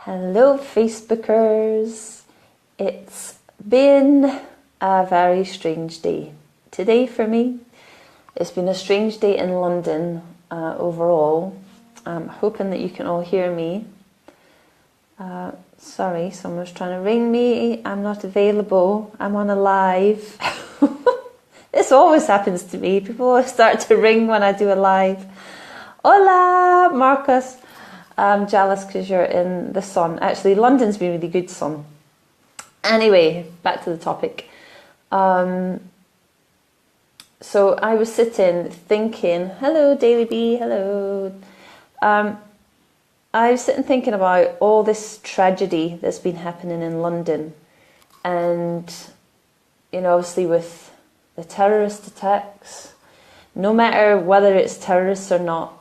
Hello Facebookers, it's been a very strange day today for me. It's been a strange day in London overall. I'm hoping that you can all hear me. Sorry, someone's trying to ring me. I'm not available. I'm on a live. This always happens to me. People always start to ring when I do a live. Hola, Marcus. I'm jealous because you're in the sun. Actually, London's been really good sun. Anyway, back to the topic. So I was sitting thinking, hello Daily B, hello. I was sitting thinking about all this tragedy that's been happening in London. And, you know, obviously with the terrorist attacks, no matter whether it's terrorists or not,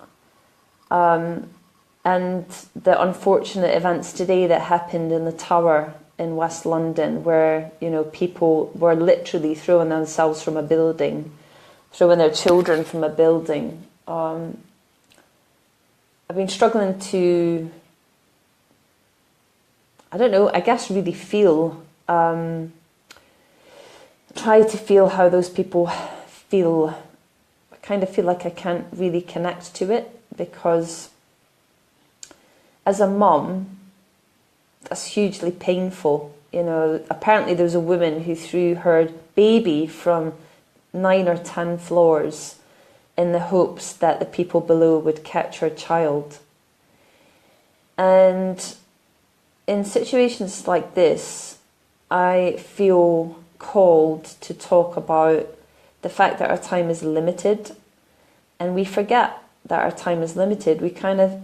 and the unfortunate events today that happened in the Tower in West London, where, you know, people were literally throwing themselves from a building, throwing their children from a building. I've been struggling to, I don't know, I guess really feel, try to feel how those people feel. I kind of feel like I can't really connect to it because as a mum, that's hugely painful. You know, apparently there was a woman who threw her baby from 9 or 10 floors in the hopes that the people below would catch her child. And in situations like this, I feel called to talk about the fact that our time is limited, and we forget that our time is limited. We kind of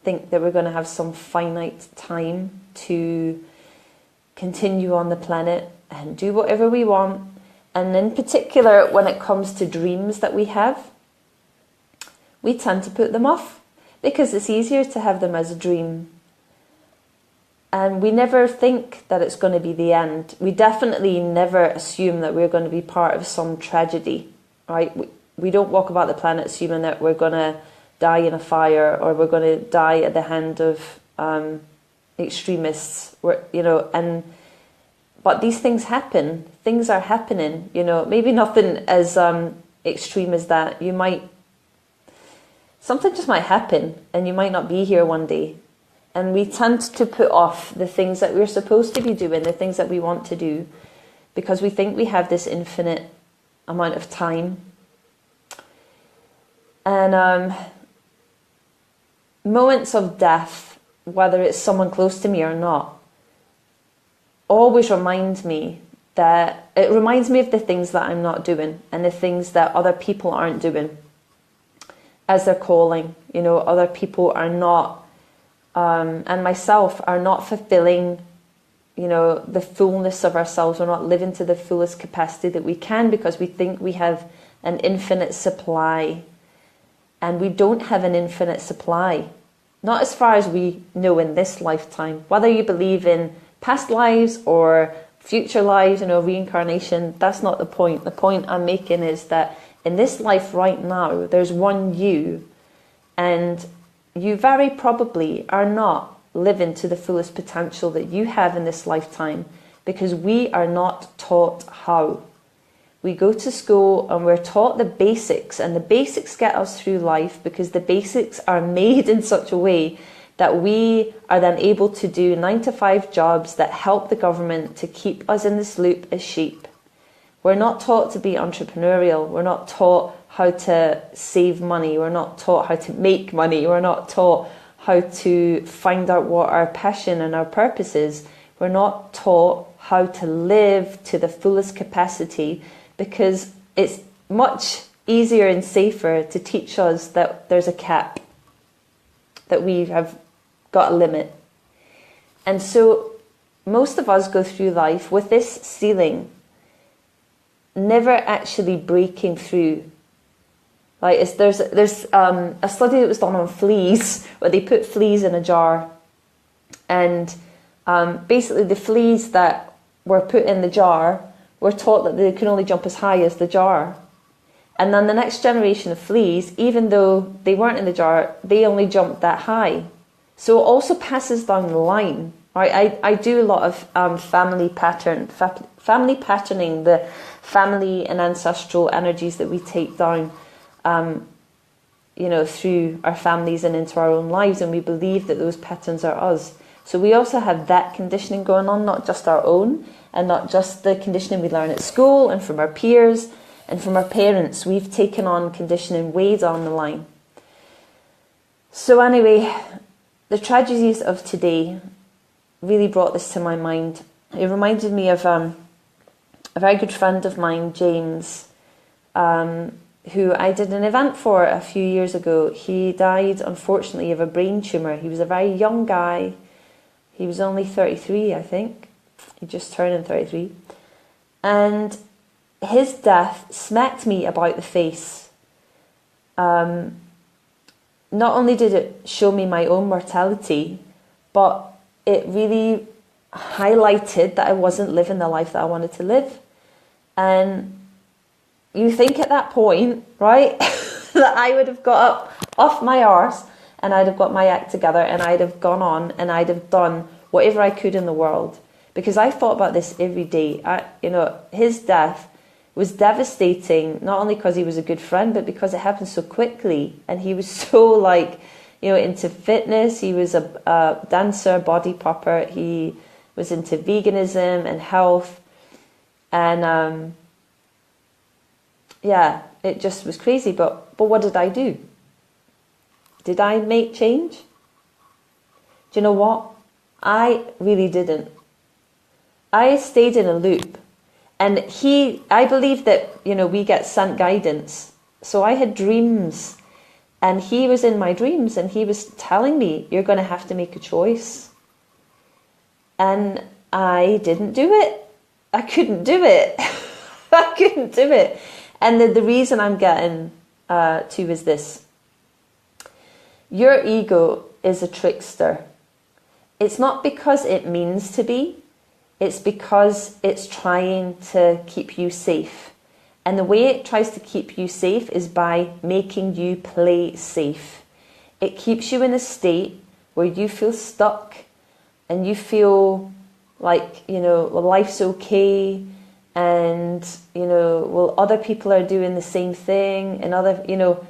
think that we're going to have some finite time to continue on the planet and do whatever we want. And in particular, when it comes to dreams that we have, we tend to put them off because it's easier to have them as a dream. And we never think that it's going to be the end. We definitely never assume that we're going to be part of some tragedy, right? We don't walk about the planet assuming that we're going to die in a fire or we're going to die at the hand of extremists, you know. But these things happen. Things are happening, you know. Maybe nothing as extreme as that. Something just might happen, and you might not be here one day. And we tend to put off the things that we're supposed to be doing, the things that we want to do, because we think we have this infinite amount of time. And moments of death, whether it's someone close to me or not, always reminds me that it reminds me of the things that I'm not doing and the things that other people aren't doing as they're calling. You know, other people are not, and myself are not fulfilling, you know, the fullness of ourselves. We're not living to the fullest capacity that we can because we think we have an infinite supply. And we don't have an infinite supply. Not as far as we know in this lifetime. Whether you believe in past lives or future lives, you know, reincarnation, that's not the point. The point I'm making is that in this life right now, there's one you. And you very probably are not living to the fullest potential that you have in this lifetime because we are not taught how. We go to school and we're taught the basics, and the basics get us through life because the basics are made in such a way that we are then able to do 9-to-5 jobs that help the government to keep us in this loop as sheep. We're not taught to be entrepreneurial. We're not taught how to save money. We're not taught how to make money. We're not taught how to find out what our passion and our purpose is. We're not taught how to live to the fullest capacity, because it's much easier and safer to teach us that there's a cap, that we have got a limit. And so most of us go through life with this ceiling, never actually breaking through. Like there's a study that was done on fleas, where they put fleas in a jar, and basically the fleas that were put in the jar were taught that they can only jump as high as the jar. And then the next generation of fleas, even though they weren't in the jar, they only jumped that high. So it also passes down the line, right? I do a lot of family patterning, the family and ancestral energies that we take down, through our families and into our own lives, and we believe that those patterns are us. So we also have that conditioning going on, not just our own, and not just the conditioning we learn at school and from our peers and from our parents. We've taken on conditioning way down the line. So anyway, the tragedies of today really brought this to my mind. It reminded me of a very good friend of mine, James, who I did an event for a few years ago. He died, unfortunately, of a brain tumour. He was a very young guy. He was only 33, I think. He just turned 33. And his death smacked me about the face. Not only did it show me my own mortality, but it really highlighted that I wasn't living the life that I wanted to live. And you think at that point, right, that I would have got up off my arse and I'd have got my act together and I'd have gone on and I'd have done whatever I could in the world. Because I thought about this every day. His death was devastating, not only because he was a good friend, but because it happened so quickly. And he was so into fitness. He was a dancer, body popper. He was into veganism and health. And it just was crazy. But what did I do? Did I make change? Do you know what? I really didn't. I stayed in a loop. And I believe that, we get sent guidance. So I had dreams. And he was in my dreams and he was telling me, you're going to have to make a choice. And I didn't do it. I couldn't do it. I couldn't do it. And the reason I'm getting to is this. Your ego is a trickster. It's not because it means to be. It's because it's trying to keep you safe. And the way it tries to keep you safe is by making you play safe. It keeps you in a state where you feel stuck and you feel like, well, life's okay. And, other people are doing the same thing. And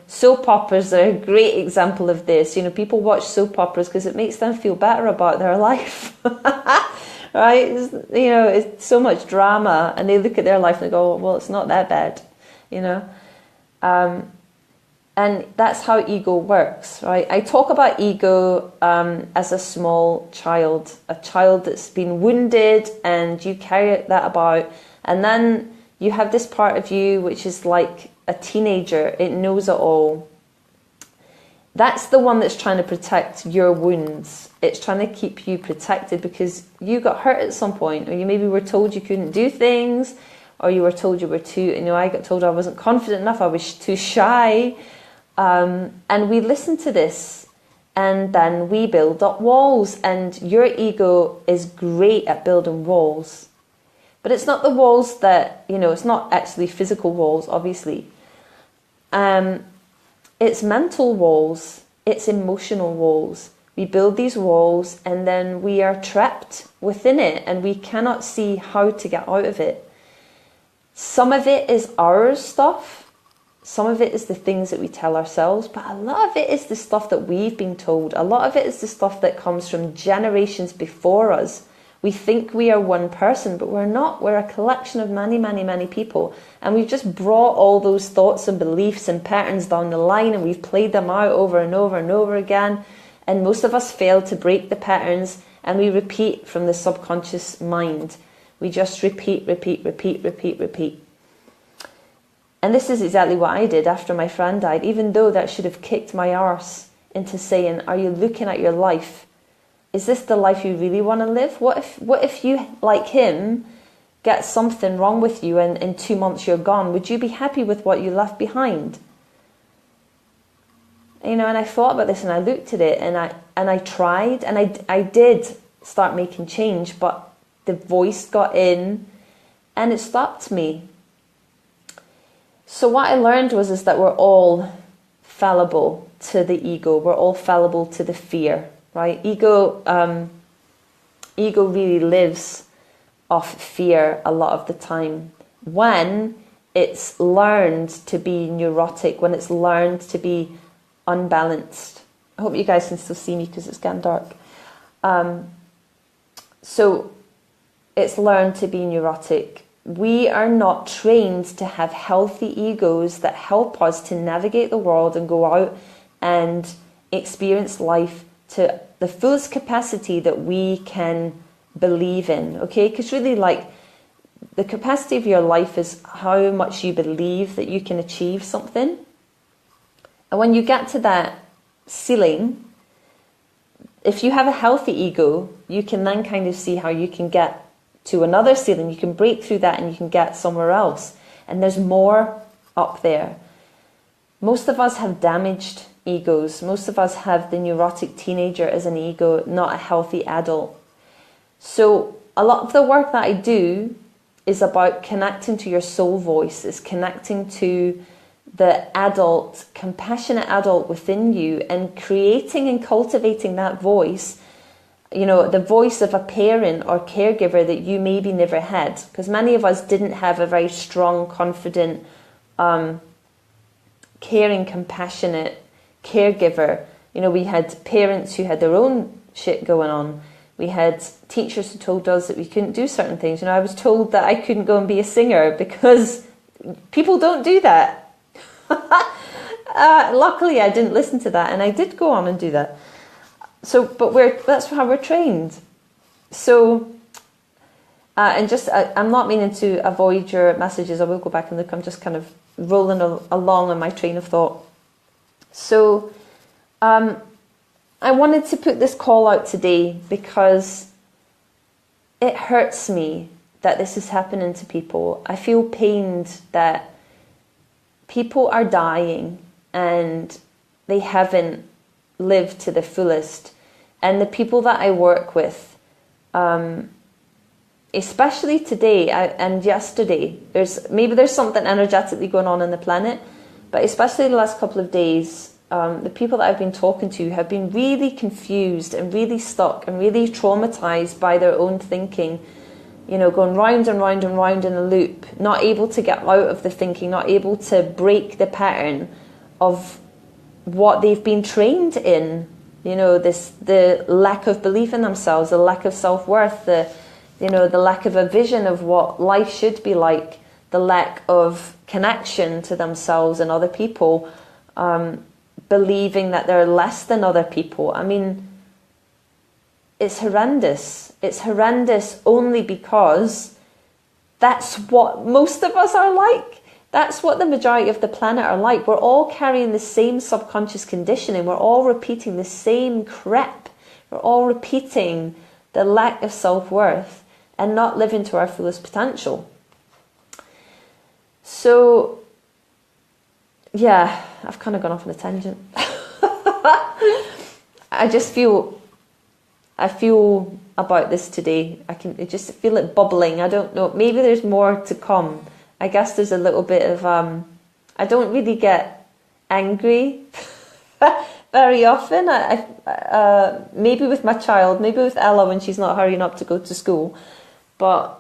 soap operas are a great example of this. People watch soap operas because it makes them feel better about their life. Right? It's so much drama, and they look at their life and they go, well, it's not that bad, and that's how ego works, right? I talk about ego as a small child, a child that's been wounded, and you carry that about, and then you have this part of you which is like a teenager. It knows it all. That's the one that's trying to protect your wounds. It's trying to keep you protected because you got hurt at some point, or you maybe were told you couldn't do things, or you were told you were too, I got told I wasn't confident enough, I was too shy. And we listen to this, and then we build up walls, and your ego is great at building walls. But it's not the walls that, it's not actually physical walls, obviously. It's mental walls, it's emotional walls. We build these walls and then we are trapped within it and we cannot see how to get out of it. Some of it is our stuff, some of it is the things that we tell ourselves, but a lot of it is the stuff that we've been told. A lot of it is the stuff that comes from generations before us. We think we are one person, but we're not. We're a collection of many, many, many people. And we've just brought all those thoughts and beliefs and patterns down the line, and we've played them out over and over and over again. And most of us fail to break the patterns, and we repeat from the subconscious mind. We just repeat, repeat, repeat, repeat, repeat. And this is exactly what I did after my friend died, even though that should have kicked my arse into saying, are you looking at your life? Is this the life you really want to live? What if you, like him, get something wrong with you and in 2 months you're gone? Would you be happy with what you left behind? And I thought about this and I looked at it and I tried and I did start making change, but the voice got in and it stopped me. So what I learned is that we're all fallible to the ego. We're all fallible to the fear. right? Ego really lives off fear a lot of the time when it's learned to be neurotic, when it's learned to be unbalanced. I hope you guys can still see me because it's getting dark. So it's learned to be neurotic. We are not trained to have healthy egos that help us to navigate the world and go out and experience life to the fullest capacity that we can believe in, okay? Because really, like, the capacity of your life is how much you believe that you can achieve something. And when you get to that ceiling, if you have a healthy ego, you can then kind of see how you can get to another ceiling. You can break through that and you can get somewhere else. And there's more up there. Most of us have damaged egos. Most of us have the neurotic teenager as an ego, not a healthy adult. So a lot of the work that I do is about connecting to your soul voice, is connecting to the adult, compassionate adult within you, and creating and cultivating that voice, you know, the voice of a parent or caregiver that you maybe never had. Because many of us didn't have a very strong, confident, caring, compassionate caregiver. You know, we had parents who had their own shit going on. We had teachers who told us that we couldn't do certain things. You know, I was told that I couldn't go and be a singer because people don't do that. Luckily, I didn't listen to that, and I did go on and do that. So, but that's how we're trained. So, and just, I'm not meaning to avoid your messages. I will go back and look. I'm just kind of rolling along on my train of thought. So, I wanted to put this call out today because it hurts me that this is happening to people. I feel pained that people are dying and they haven't lived to the fullest. And the people that I work with, especially today and yesterday, there's something energetically going on in the planet, but especially the last couple of days, the people that I've been talking to have been really confused and really stuck and really traumatized by their own thinking, you know, going round and round and round in a loop, not able to get out of the thinking, not able to break the pattern of what they've been trained in. You know, the lack of belief in themselves, the lack of self-worth, the lack of a vision of what life should be like, the lack of connection to themselves and other people, believing that they're less than other people. I mean, it's horrendous. It's horrendous only because that's what most of us are like. That's what the majority of the planet are like. We're all carrying the same subconscious conditioning. We're all repeating the same crap. We're all repeating the lack of self-worth and not living to our fullest potential. So, yeah, I've kind of gone off on a tangent. I feel about this today. I just feel it bubbling. I don't know. Maybe there's more to come. I guess there's a little bit of, I don't really get angry very often. Maybe with my child, maybe with Ella when she's not hurrying up to go to school. But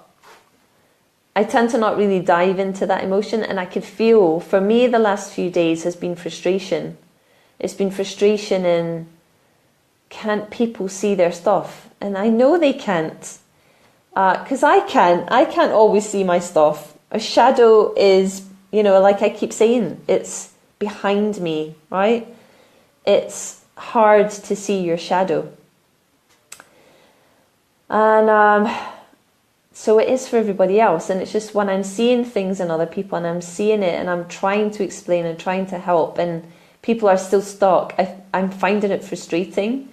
I tend to not really dive into that emotion. And I could feel, for me, the last few days has been frustration. It's been frustration in, can't people see their stuff? And I know they can't. Because I can't always see my stuff. A shadow is, you know, like I keep saying, it's behind me, right? It's hard to see your shadow. And so it is for everybody else. And it's just when I'm seeing things in other people and I'm seeing it and I'm trying to explain and trying to help and people are still stuck, I'm finding it frustrating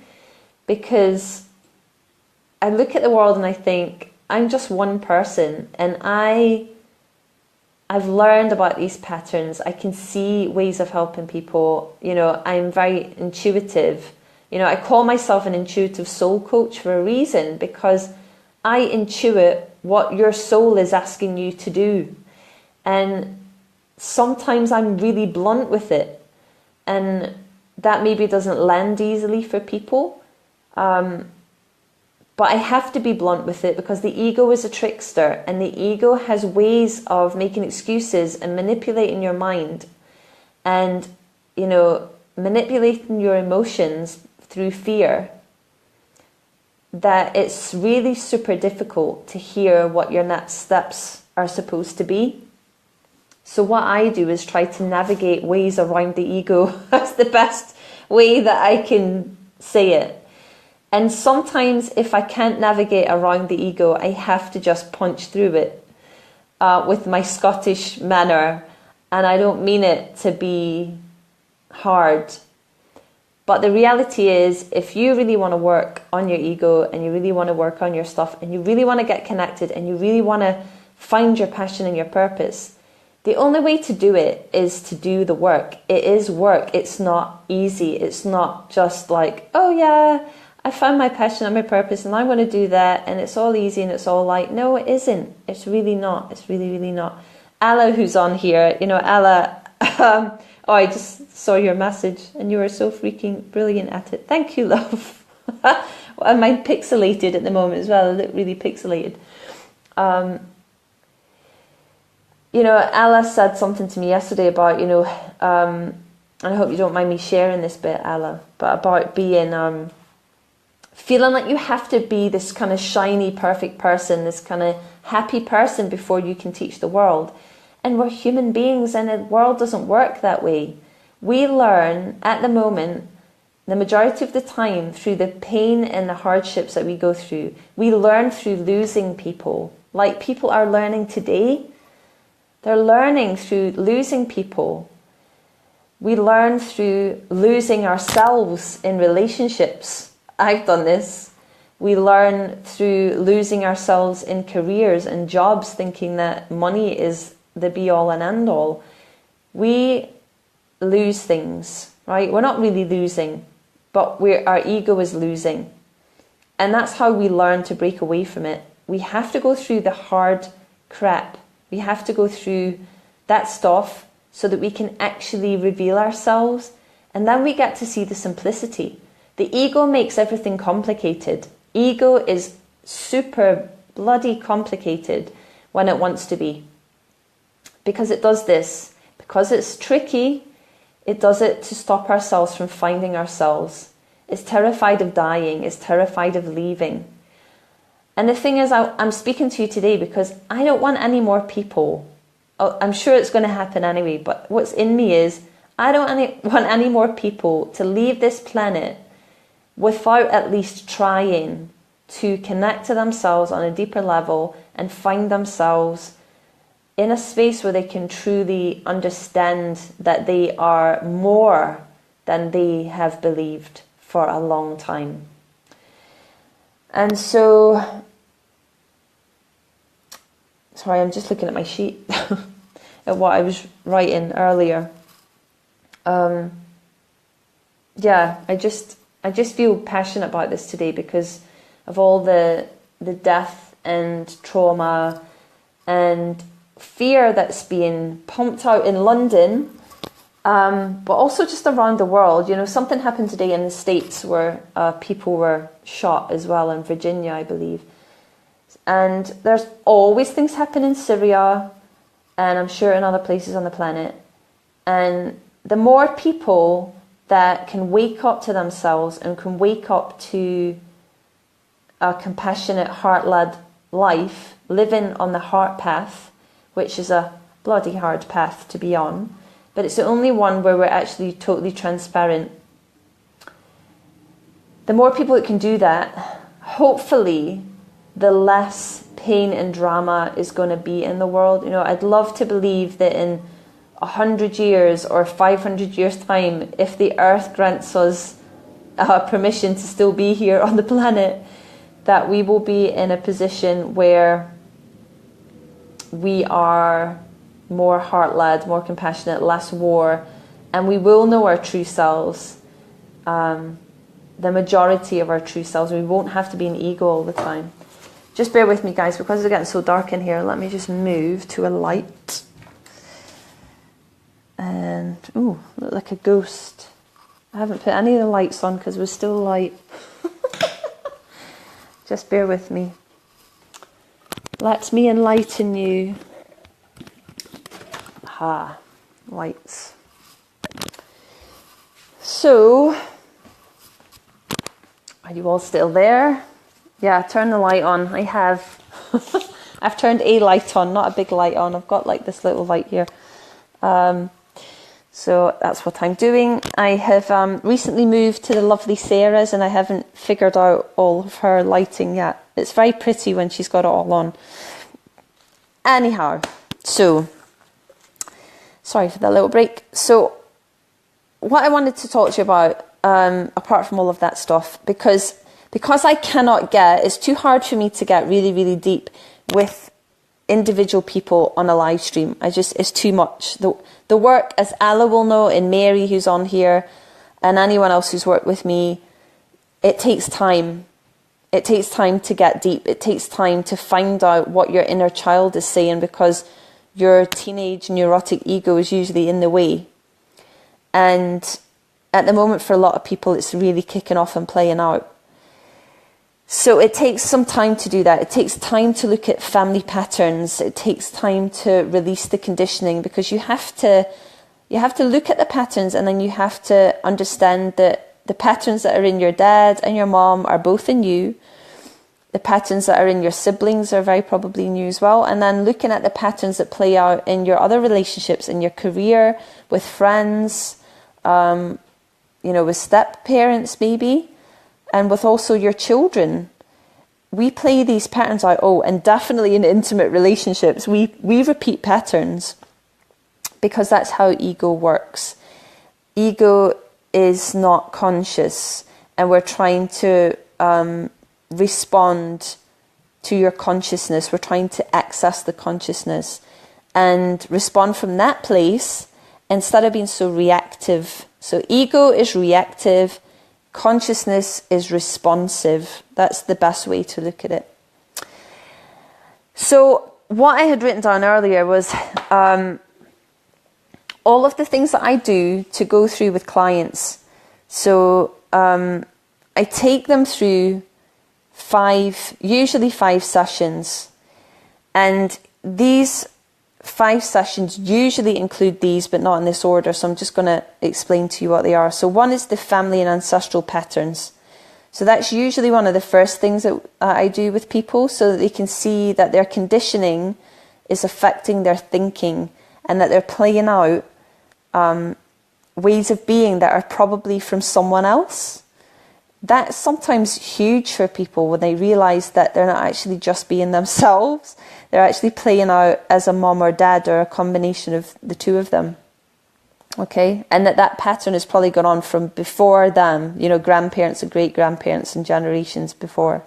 because I look at the world and I think, I'm just one person and I've learned about these patterns. I can see ways of helping people. You know, I'm very intuitive. You know, I call myself an intuitive soul coach for a reason because I intuit what your soul is asking you to do. And sometimes I'm really blunt with it. And that maybe doesn't land easily for people. But I have to be blunt with it because the ego is a trickster, and the ego has ways of making excuses and manipulating your mind and, manipulating your emotions through fear, that it's really super difficult to hear what your next steps are supposed to be. So what I do is try to navigate ways around the ego. That's the best way that I can say it. And sometimes if I can't navigate around the ego, I have to just punch through it with my Scottish manner. And I don't mean it to be hard. But the reality is, if you really want to work on your ego and you really want to work on your stuff and you really want to get connected and you really want to find your passion and your purpose, the only way to do it is to do the work. It is work. It's not easy. It's not just like, oh yeah, I found my passion and my purpose and I'm going to do that and it's all easy and it's all light. No, it isn't. It's really not. It's really, really not. Ella, who's on here, Ella, oh, I just saw your message and you were so freaking brilliant at it. Thank you, love. And mine pixelated at the moment as well. I look really pixelated. Ella said something to me yesterday about, and I hope you don't mind me sharing this bit, Ella, but about being, feeling like you have to be this kind of shiny, perfect person, this kind of happy person before you can teach the world. And we're human beings and the world doesn't work that way. We learn at the moment, the majority of the time, through the pain and the hardships that we go through. We learn through losing people, like people are learning today. They're learning through losing people. We learn through losing ourselves in relationships. I've done this. We learn through losing ourselves in careers and jobs, thinking that money is the be-all and end-all. We lose things, right? We're not really losing, but our ego is losing. And that's how we learn to break away from it. We have to go through the hard crap. We have to go through that stuff so that we can actually reveal ourselves. And then we get to see the simplicity. The ego makes everything complicated. Ego is super bloody complicated when it wants to be. Because it does this. Because it's tricky, it does it to stop ourselves from finding ourselves. It's terrified of dying. It's terrified of leaving. And the thing is, I'm speaking to you today because I don't want any more people. I'm sure it's going to happen anyway, but what's in me is I don't want any more people to leave this planet without at least trying to connect to themselves on a deeper level and find themselves in a space where they can truly understand that they are more than they have believed for a long time. And so, sorry, I'm just looking at my sheet at what I was writing earlier. I just feel passionate about this today because of all the death and trauma and fear that's being pumped out in London, but also just around the world. Something happened today in the States where people were shot as well in Virginia, I believe. And there's always things happen in Syria, and I'm sure in other places on the planet. And the more people that can wake up to themselves and can wake up to a compassionate, heart-led life, living on the heart path, which is a bloody hard path to be on, but it's the only one where we're actually totally transparent. The more people that can do that, hopefully, the less pain and drama is going to be in the world. I'd love to believe that in 100 years or 500 years' time, if the earth grants us permission to still be here on the planet, that we will be in a position where we are more heart-led, more compassionate, less war, and we will know our true selves, the majority of our true selves. We won't have to be an ego all the time. Just bear with me, guys, because it's getting so dark in here. Let me just move to a light. And, ooh, look like a ghost. I haven't put any of the lights on because we're still light. Just bear with me. Let me enlighten you. Aha, lights. So, are you all still there? Yeah, turn the light on. I have. I've turned a light on, not a big light on. I've got like this little light here. So that's what I'm doing. I have recently moved to the lovely Sarah's and I haven't figured out all of her lighting yet. It's very pretty when she's got it all on. Anyhow, so, sorry for that little break. So, what I wanted to talk to you about, apart from all of that stuff, because I cannot get, it's too hard for me to get really, really deep with individual people on a live stream. It's too much. The work, as Alla will know, and Mary who's on here, and anyone else who's worked with me, it takes time. It takes time to get deep. It takes time to find out what your inner child is saying, because your teenage neurotic ego is usually in the way. And at the moment, for a lot of people, it's really kicking off and playing out. So it takes some time to do that. It takes time to look at family patterns. It takes time to release the conditioning, because you have to look at the patterns, and then you have to understand that the patterns that are in your dad and your mom are both in you. The patterns that are in your siblings are very probably in you as well. And then looking at the patterns that play out in your other relationships, in your career, with friends, with step parents maybe, and with also your children. We play these patterns out. Oh, and definitely in intimate relationships, we repeat patterns, because that's how ego works. Ego is not conscious, and we're trying to respond to your consciousness. We're trying to access the consciousness and respond from that place instead of being so reactive. So ego is reactive. Consciousness is responsive. That's the best way to look at it. So what I had written down earlier was all of the things that I do to go through with clients. So I take them through usually five sessions. And these 5 sessions usually include these, but not in this order. So I'm just going to explain to you what they are. So one is the family and ancestral patterns. So that's usually one of the first things that I do with people, so that they can see that their conditioning is affecting their thinking, and that they're playing out ways of being that are probably from someone else. That's sometimes huge for people when they realise that they're not actually just being themselves. They're actually playing out as a mom or dad, or a combination of the two of them. Okay? And that pattern has probably gone on from before them, grandparents and great-grandparents and generations before.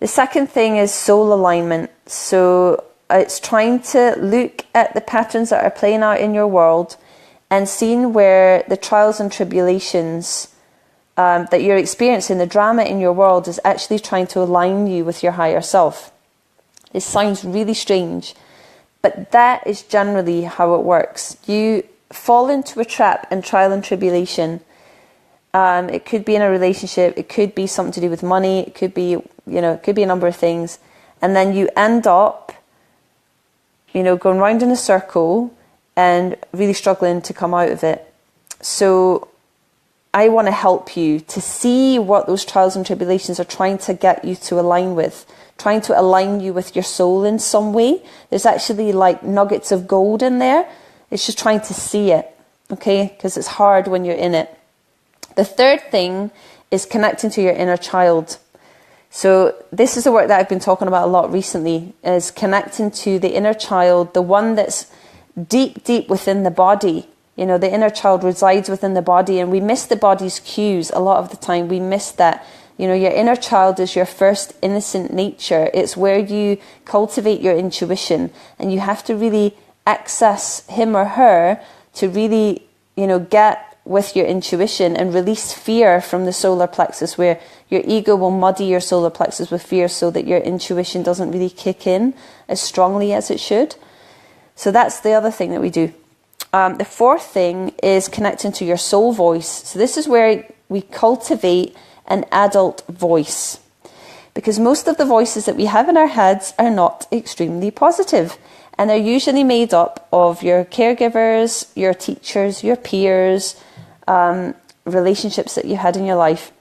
The second thing is soul alignment. So it's trying to look at the patterns that are playing out in your world and seeing where the trials and tribulations that you're experiencing, the drama in your world, is actually trying to align you with your higher self. This sounds really strange, but that is generally how it works. You fall into a trap and trial and tribulation. It could be in a relationship. It could be something to do with money. It could be, it could be a number of things. And then you end up, going round in a circle and really struggling to come out of it. So I want to help you to see what those trials and tribulations are trying to get you to align with, trying to align you with your soul in some way. There's actually like nuggets of gold in there. It's just trying to see it, okay? Because it's hard when you're in it. The third thing is connecting to your inner child. So this is the work that I've been talking about a lot recently, is connecting to the inner child, the one that's deep, deep within the body. The inner child resides within the body, and we miss the body's cues a lot of the time. We miss that. Your inner child is your first innocent nature. It's where you cultivate your intuition, and you have to really access him or her to really, get with your intuition and release fear from the solar plexus, where your ego will muddy your solar plexus with fear so that your intuition doesn't really kick in as strongly as it should. So that's the other thing that we do. The fourth thing is connecting to your soul voice. So this is where we cultivate an adult voice. because most of the voices that we have in our heads are not extremely positive, and they're usually made up of your caregivers, your teachers, your peers, relationships that you had in your life.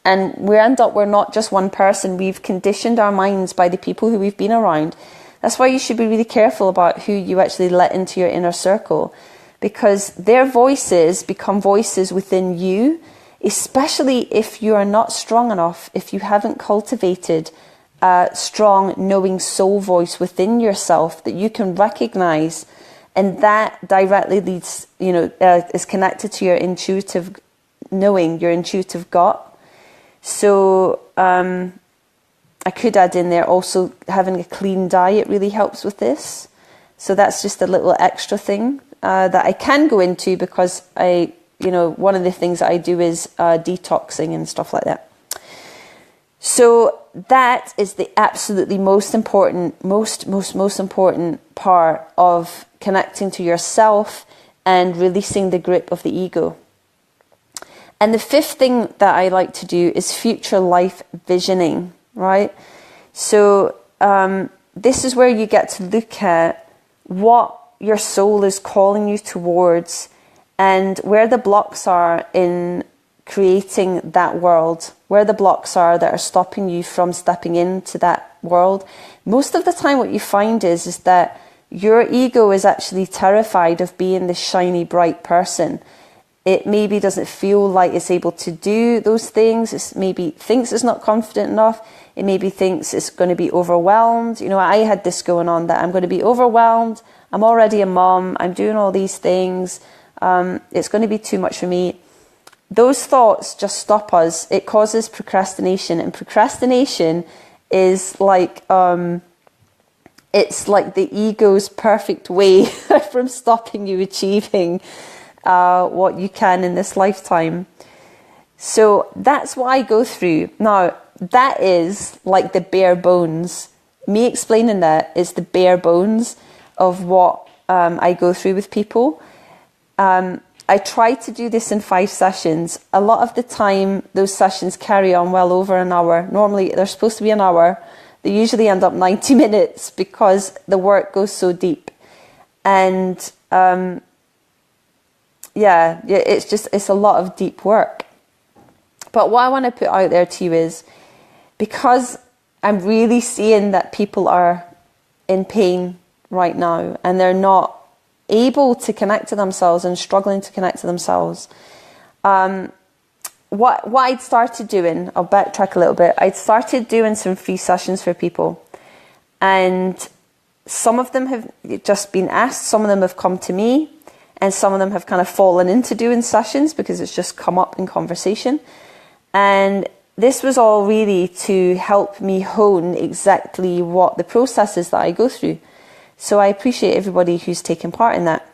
And we're not just one person. We've conditioned our minds by the people who we've been around. That's why you should be really careful about who you actually let into your inner circle, because their voices become voices within you, especially if you are not strong enough, if you haven't cultivated a strong, knowing soul voice within yourself that you can recognize, and that directly leads, is connected to your intuitive knowing, your intuitive gut. So I could add in there also having a clean diet really helps with this. So that's just a little extra thing that I can go into, because one of the things that I do is detoxing and stuff like that. So that is the absolutely most important part of connecting to yourself and releasing the grip of the ego. And the fifth thing that I like to do is future life visioning, right? So this is where you get to look at what your soul is calling you towards and where the blocks are in creating that world, where the blocks are that are stopping you from stepping into that world. Most of the time what you find is that your ego is actually terrified of being this shiny, bright person. It maybe doesn't feel like it's able to do those things. It maybe thinks it's not confident enough. It maybe thinks it's going to be overwhelmed. I had this going on, that I'm going to be overwhelmed. I'm already a mom. I'm doing all these things. It's going to be too much for me. Those thoughts just stop us. It causes procrastination, and procrastination is like it's like the ego's perfect way from stopping you achieving what you can in this lifetime. So that's what I go through. Now, that is like the bare bones. Me explaining that is the bare bones of what I go through with people. I try to do this in 5 sessions. A lot of the time, those sessions carry on well over an hour. Normally, they're supposed to be an hour. They usually end up 90 minutes because the work goes so deep. And it's a lot of deep work. But what I want to put out there to you is, because I'm really seeing that people are in pain right now and they're not able to connect to themselves and struggling to connect to themselves. What I'd started doing, I'll backtrack a little bit. I'd started doing some free sessions for people, and some of them have just been asked, some of them have come to me, and some of them have kind of fallen into doing sessions because it's just come up in conversation. And this was all really to help me hone exactly what the process is that I go through. So I appreciate everybody who's taken part in that.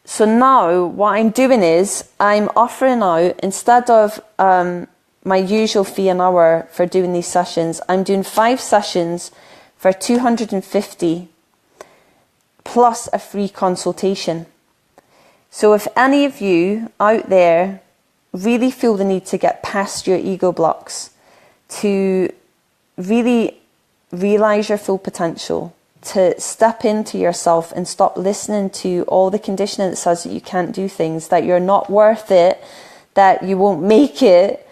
So now what I'm doing is I'm offering out, instead of my usual fee an hour for doing these sessions, I'm doing 5 sessions for $250 plus a free consultation. So if any of you out there really feel the need to get past your ego blocks, to really realize your full potential, to step into yourself and stop listening to all the conditioning that says that you can't do things, that you're not worth it, that you won't make it,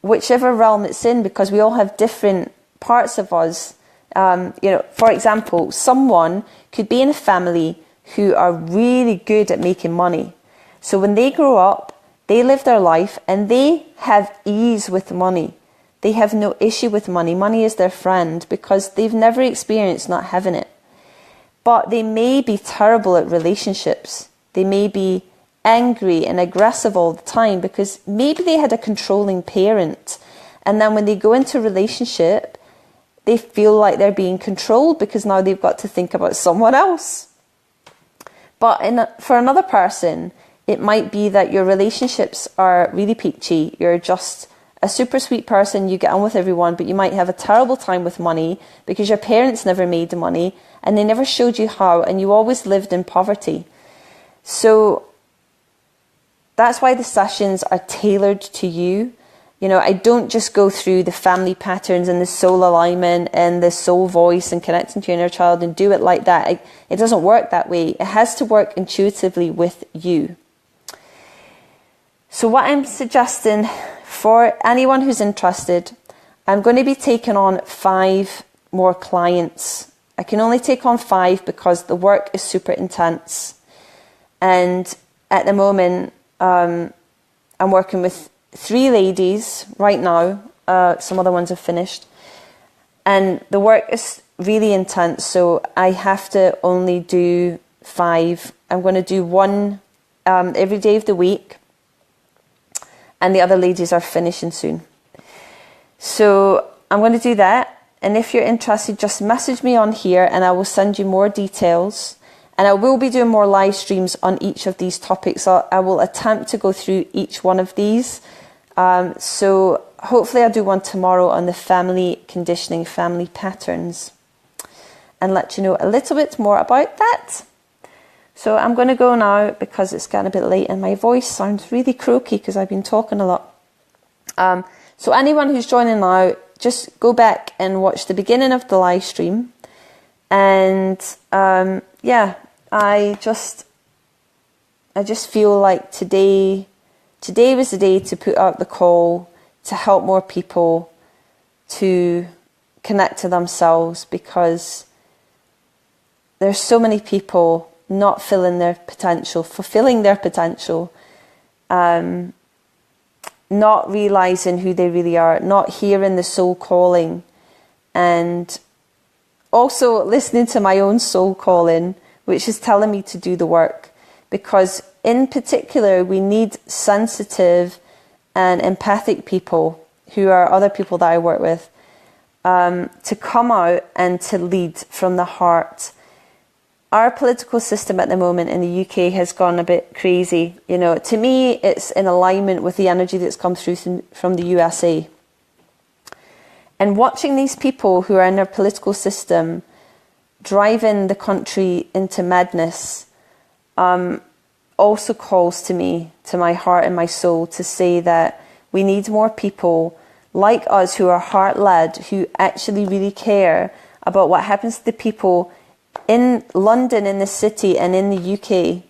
whichever realm it's in, because we all have different parts of us. For example, someone could be in a family who are really good at making money. So when they grow up, they live their life and they have ease with money. They have no issue with money. Money is their friend because they've never experienced not having it. But they may be terrible at relationships. They may be angry and aggressive all the time because maybe they had a controlling parent. And then when they go into a relationship, they feel like they're being controlled because now they've got to think about someone else. But for another person, it might be that your relationships are really peachy. You're just a super sweet person, you get on with everyone, but you might have a terrible time with money because your parents never made the money and they never showed you how, and you always lived in poverty. So that's why the sessions are tailored to you. You know, I don't just go through the family patterns and the soul alignment and the soul voice and connecting to your inner child and do it like that. It doesn't work that way. It has to work intuitively with you. So what I'm suggesting for anyone who's interested, I'm going to be taking on 5 more clients. I can only take on 5 because the work is super intense. And at the moment, I'm working with 3 ladies right now. Some other ones have finished. And the work is really intense, so I have to only do 5. I'm going to do 1 every day of the week. And the other ladies are finishing soon. So I'm going to do that. And if you're interested, just message me on here and I will send you more details. And I will be doing more live streams on each of these topics. I will attempt to go through each one of these. So hopefully I'll do one tomorrow on the family conditioning, family patterns, and let you know a little bit more about that. So I'm going to go now because it's getting a bit late and my voice sounds really croaky because I've been talking a lot. So anyone who's joining now, just go back and watch the beginning of the live stream. And yeah, I just feel like today was the day to put out the call to help more people to connect to themselves, because there's so many people not fulfilling their potential, not realizing who they really are, not hearing the soul calling, and also listening to my own soul calling, which is telling me to do the work. Because in particular, we need sensitive and empathic people, who are other people that I work with, to come out and to lead from the heart. Our political system at the moment in the UK has gone a bit crazy. You know, to me, it's in alignment with the energy that's come through from the USA. And watching these people who are in their political system driving the country into madness also calls to me, to my heart and my soul, to say that we need more people like us who are heart-led, who actually really care about what happens to the people in London, in the city, and in the UK.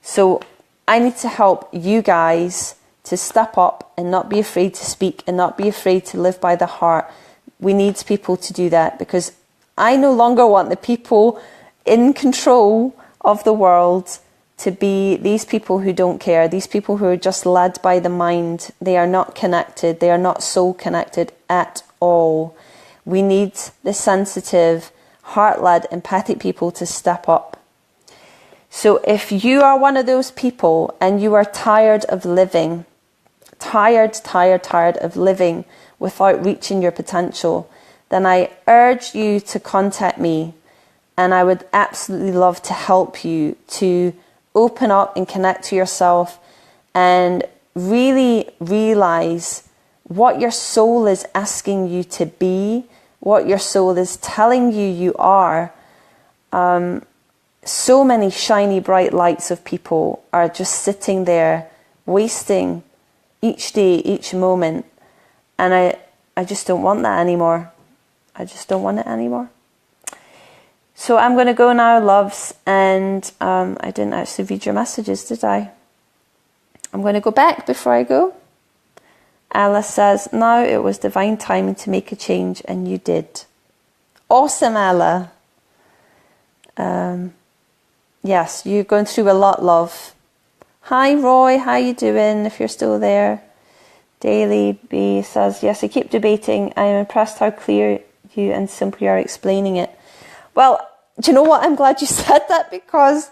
So I need to help you guys to step up and not be afraid to speak and not be afraid to live by the heart. We need people to do that, because I no longer want the people in control of the world to be these people who don't care, these people who are just led by the mind. They are not connected. They are not soul connected at all. We need the sensitive, heart-led, empathic people to step up. So if you are one of those people and you are tired of living, tired of living without reaching your potential, then I urge you to contact me, and I would absolutely love to help you to open up and connect to yourself and really realize what your soul is asking you to be, what your soul is telling you you are. So many shiny bright lights of people are just sitting there wasting each day, each moment, and I just don't want that anymore. I just don't want it anymore. So I'm going to go now, loves, and I didn't actually read your messages, did I? I'm going to go back before I go. Alice says, now it was divine timing to make a change, and you did. Awesome, Ella. Yes, you're going through a lot, love. Hi, Roy. How you doing, if you're still there? Daily B says, yes, I keep debating. I am impressed how clear you and simple you are explaining it. Well, do you know what? I'm glad you said that, because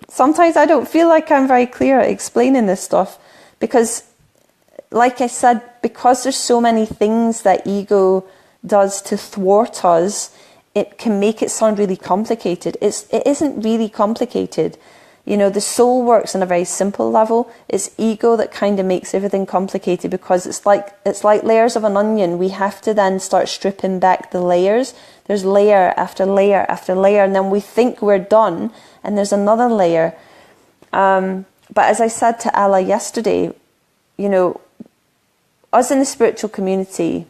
sometimes I don't feel like I'm very clear at explaining this stuff. Because, like I said, because there's so many things that ego does to thwart us, it can make it sound really complicated. It isn't really complicated. You know, the soul works on a very simple level. It's ego that kind of makes everything complicated, because it's like layers of an onion. We have to then start stripping back the layers. There's layer after layer after layer, and then we think we're done, and there's another layer. But as I said to Ella yesterday, you know, us in the spiritual community,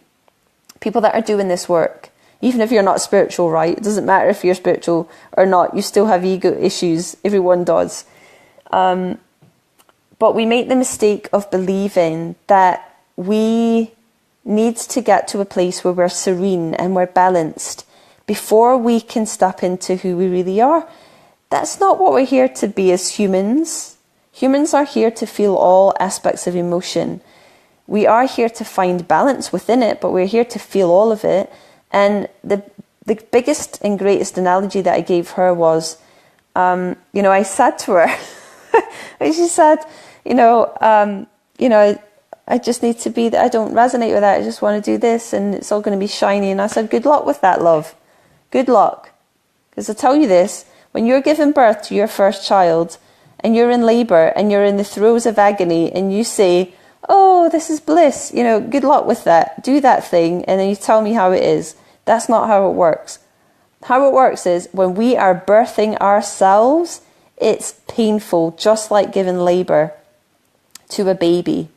people that are doing this work, even if you're not spiritual, right? It doesn't matter if you're spiritual or not. You still have ego issues. Everyone does. But we make the mistake of believing that we need to get to a place where we're serene and we're balanced before we can step into who we really are. That's not what we're here to be as humans. Humans are here to feel all aspects of emotion. We are here to find balance within it, but we're here to feel all of it. And the biggest and greatest analogy that I gave her was, I said to her, she said, I just need to be, I don't resonate with that. I just want to do this and it's all going to be shiny. And I said, good luck with that, love. Good luck. Because I tell you this, when you're giving birth to your first child and you're in labour and you're in the throes of agony and you say, oh, this is bliss, good luck with that. Do that thing and then you tell me how it is. That's not how it works. How it works is when we are birthing ourselves, it's painful, just like giving labour to a baby.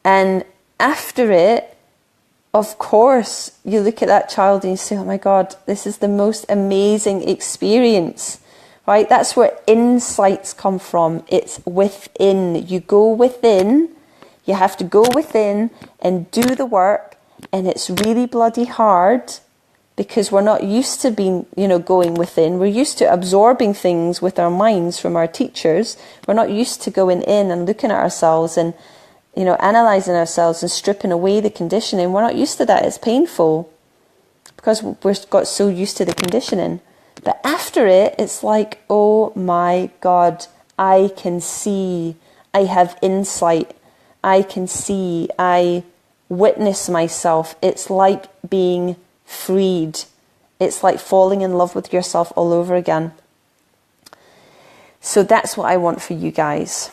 And after it, of course, you look at that child and you say, oh my God, this is the most amazing experience, right? That's where insights come from. It's within. You go within, you have to go within and do the work. And it's really bloody hard because we're not used to being, going within. We're used to absorbing things with our minds from our teachers. We're not used to going in and looking at ourselves and analysing ourselves and stripping away the conditioning. We're not used to that. It's painful because we've got so used to the conditioning. But after it, it's like, oh my God, I can see. I have insight. I can see. I witness myself. It's like being freed. It's like falling in love with yourself all over again. So that's what I want for you guys.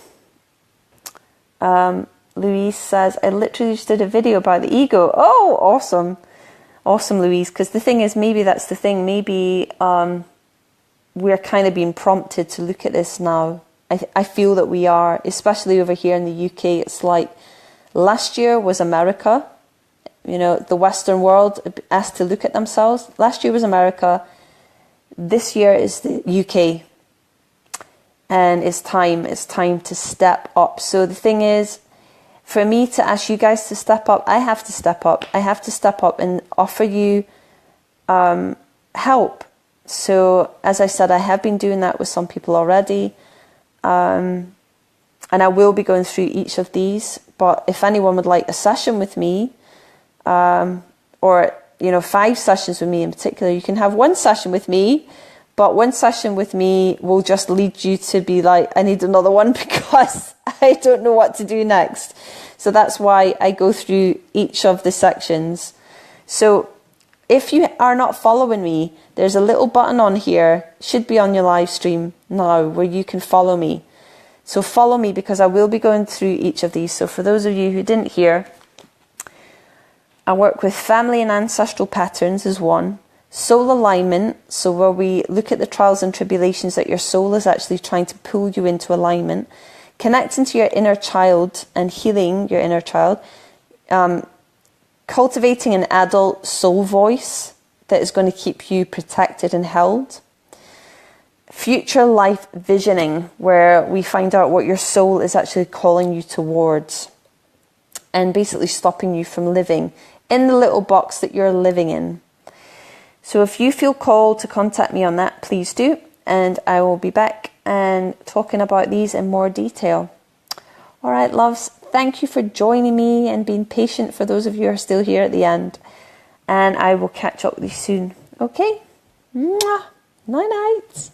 Louise says, I literally just did a video about the ego. Oh, awesome. Awesome, Louise. Because the thing is, maybe that's the thing. Maybe we're kind of being prompted to look at this now. I feel that we are, especially over here in the UK. It's like last year was America. The Western world asked to look at themselves. Last year was America. This year is the UK. And it's time to step up. So the thing is, for me to ask you guys to step up, I have to step up. I have to step up and offer you help. So as I said, I have been doing that with some people already. And I will be going through each of these. But if anyone would like a session with me, or 5 sessions with me in particular, you can have 1 session with me. But 1 session with me will just lead you to be like, I need another one because I don't know what to do next. So that's why I go through each of the sections. So if you are not following me, there's a little button on here, should be on your live stream now, where you can follow me. So follow me because I will be going through each of these. So for those of you who didn't hear, I work with family and ancestral patterns as one. Soul alignment, so where we look at the trials and tribulations that your soul is actually trying to pull you into alignment. Connecting to your inner child and healing your inner child. Cultivating an adult soul voice that is going to keep you protected and held. Future life visioning, where we find out what your soul is actually calling you towards. And basically stopping you from living in the little box that you're living in. So if you feel called to contact me on that, please do. And I will be back and talking about these in more detail. All right, loves, thank you for joining me and being patient for those of you who are still here at the end. And I will catch up with you soon. Okay? Mwah. Night night.